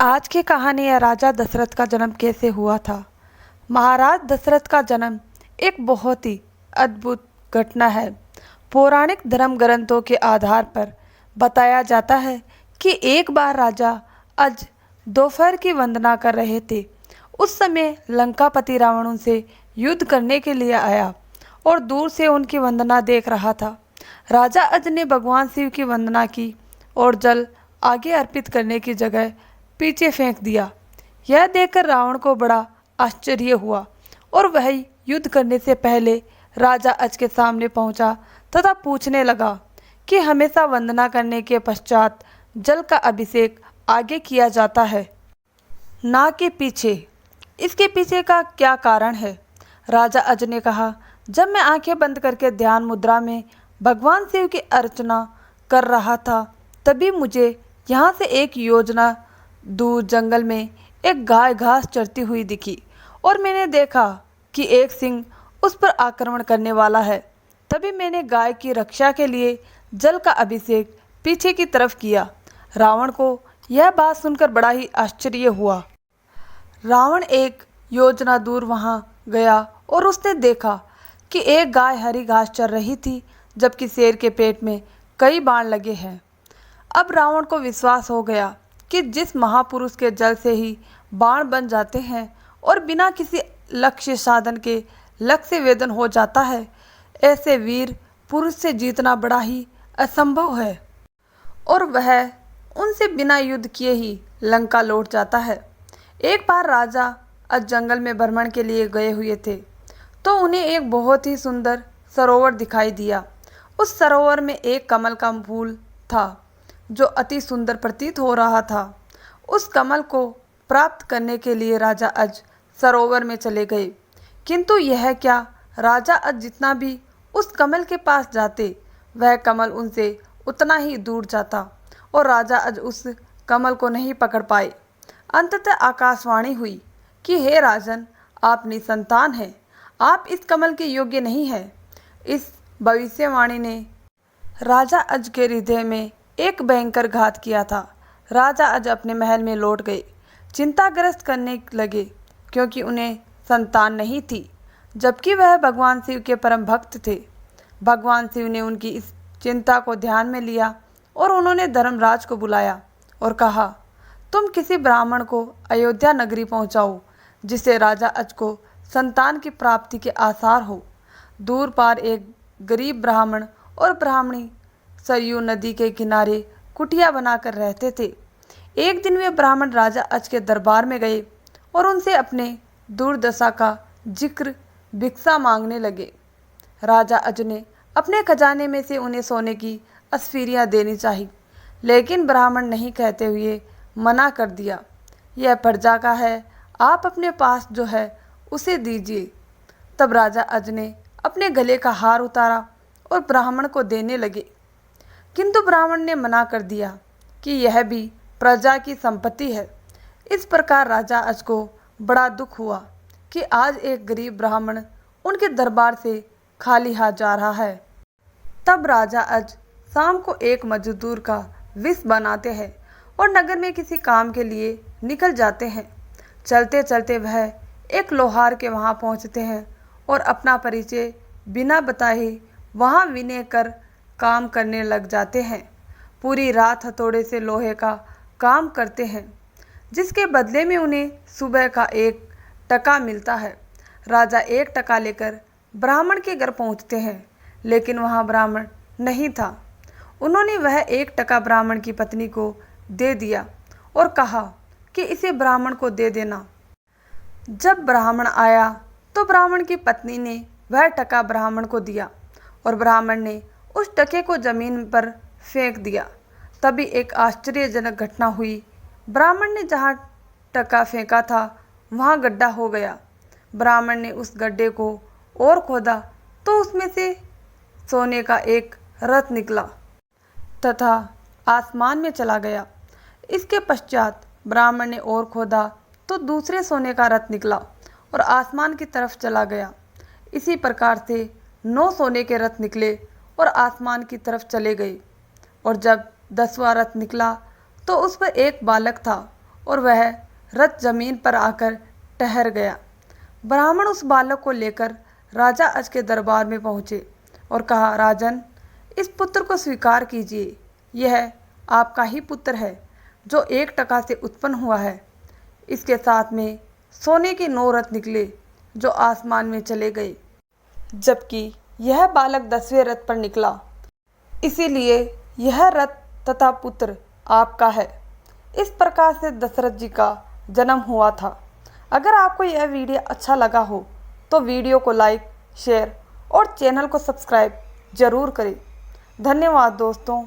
आज की कहानी है राजा दशरथ का जन्म कैसे हुआ था। महाराज दशरथ का जन्म एक बहुत ही अद्भुत घटना है। पौराणिक धर्म ग्रंथों के आधार पर बताया जाता है कि एक बार राजा अज दोपहर की वंदना कर रहे थे। उस समय लंकापति रावण उनसे युद्ध करने के लिए आया और दूर से उनकी वंदना देख रहा था। राजा अज ने भगवान शिव की वंदना की और जल आगे अर्पित करने की जगह पीछे फेंक दिया। यह देखकर रावण को बड़ा आश्चर्य हुआ और वह युद्ध करने से पहले राजा अज के सामने पहुंचा तथा पूछने लगा कि हमेशा वंदना करने के पश्चात जल का अभिषेक आगे किया जाता है, ना कि पीछे। इसके पीछे का क्या कारण है? राजा अज ने कहा, जब मैं आंखें बंद करके ध्यान मुद्रा में भगवान शिव की अर्चना कर रहा था तभी मुझे यहाँ से एक योजना दूर जंगल में एक गाय घास चरती हुई दिखी और मैंने देखा कि एक सिंह उस पर आक्रमण करने वाला है। तभी मैंने गाय की रक्षा के लिए जल का अभिषेक पीछे की तरफ किया। रावण को यह बात सुनकर बड़ा ही आश्चर्य हुआ। रावण एक योजना दूर वहां गया और उसने देखा कि एक गाय हरी घास चर रही थी जबकि शेर के पेट में कई बाण लगे हैं। अब रावण को विश्वास हो गया कि जिस महापुरुष के जल से ही बाण बन जाते हैं और बिना किसी लक्ष्य साधन के लक्ष्य वेदन हो जाता है, ऐसे वीर पुरुष से जीतना बड़ा ही असंभव है और वह उनसे बिना युद्ध किए ही लंका लौट जाता है। एक बार राजा आज जंगल में भ्रमण के लिए गए हुए थे तो उन्हें एक बहुत ही सुंदर सरोवर दिखाई दिया। उस सरोवर में एक कमल का फूल था जो अति सुंदर प्रतीत हो रहा था। उस कमल को प्राप्त करने के लिए राजा अज सरोवर में चले गए, किंतु यह क्या, राजा अज जितना भी उस कमल के पास जाते वह कमल उनसे उतना ही दूर जाता और राजा अज उस कमल को नहीं पकड़ पाए। अंततः आकाशवाणी हुई कि हे राजन, आप निसंतान हैं, आप इस कमल के योग्य नहीं हैं। इस भविष्यवाणी ने राजा अज के हृदय में एक भयंकर घात किया था। राजा अज अपने महल में लौट गए, चिंताग्रस्त करने लगे क्योंकि उन्हें संतान नहीं थी, जबकि वह भगवान शिव के परम भक्त थे। भगवान शिव ने उनकी इस चिंता को ध्यान में लिया और उन्होंने धर्मराज को बुलाया और कहा, तुम किसी ब्राह्मण को अयोध्या नगरी पहुंचाओ जिससे राजा अज को संतान की प्राप्ति के आसार हो। दूर पार एक गरीब ब्राह्मण और ब्राह्मणी सरयू नदी के किनारे कुटिया बनाकर रहते थे। एक दिन वे ब्राह्मण राजा अज के दरबार में गए और उनसे अपने दुर्दशा का जिक्र भिक्षा मांगने लगे। राजा अज ने अपने खजाने में से उन्हें सोने की अस्फीरियाँ देनी चाहिए, लेकिन ब्राह्मण नहीं कहते हुए मना कर दिया। यह प्रजा का है, आप अपने पास जो है उसे दीजिए। तब राजा अज ने अपने गले का हार उतारा और ब्राह्मण को देने लगे, किंतु ब्राह्मण ने मना कर दिया कि यह भी प्रजा की संपत्ति है। इस प्रकार राजा अज को बड़ा दुख हुआ कि आज एक गरीब ब्राह्मण उनके दरबार से खाली हाथ जा रहा है। तब राजा अज शाम को एक मजदूर का विष बनाते हैं और नगर में किसी काम के लिए निकल जाते हैं। चलते चलते वह एक लोहार के वहाँ पहुँचते हैं और अपना परिचय बिना बताए वहाँ विनय कर काम करने लग जाते हैं। पूरी रात हथौड़े से लोहे का काम करते हैं, जिसके बदले में उन्हें सुबह का 1 टका मिलता है। राजा 1 टका लेकर ब्राह्मण के घर पहुंचते हैं, लेकिन वहां ब्राह्मण नहीं था। उन्होंने वह 1 टका ब्राह्मण की पत्नी को दे दिया और कहा कि इसे ब्राह्मण को दे देना। जब ब्राह्मण आया तो ब्राह्मण की पत्नी ने वह टका ब्राह्मण को दिया और ब्राह्मण ने उस टके को जमीन पर फेंक दिया। तभी एक आश्चर्यजनक घटना हुई। ब्राह्मण ने जहाँ टका फेंका था वहाँ गड्ढा हो गया। ब्राह्मण ने उस गड्ढे को और खोदा तो उसमें से सोने का एक रथ निकला तथा आसमान में चला गया। इसके पश्चात ब्राह्मण ने और खोदा तो दूसरे सोने का रथ निकला और आसमान की तरफ चला गया। इसी प्रकार से 9 सोने के रथ निकले और आसमान की तरफ चले गए। और जब 10वां रथ निकला तो उस पर एक बालक था और वह रथ जमीन पर आकर ठहर गया। ब्राह्मण उस बालक को लेकर राजा अज के दरबार में पहुँचे और कहा, राजन, इस पुत्र को स्वीकार कीजिए। यह आपका ही पुत्र है जो 1 टका से उत्पन्न हुआ है। इसके साथ में सोने के 9 रथ निकले जो आसमान में चले गए, जबकि यह बालक 10वें रथ पर निकला। इसीलिए यह रथ तथा पुत्र आपका है। इस प्रकार से दशरथ जी का जन्म हुआ था। अगर आपको यह वीडियो अच्छा लगा हो तो वीडियो को लाइक, शेयर और चैनल को सब्सक्राइब जरूर करें। धन्यवाद दोस्तों।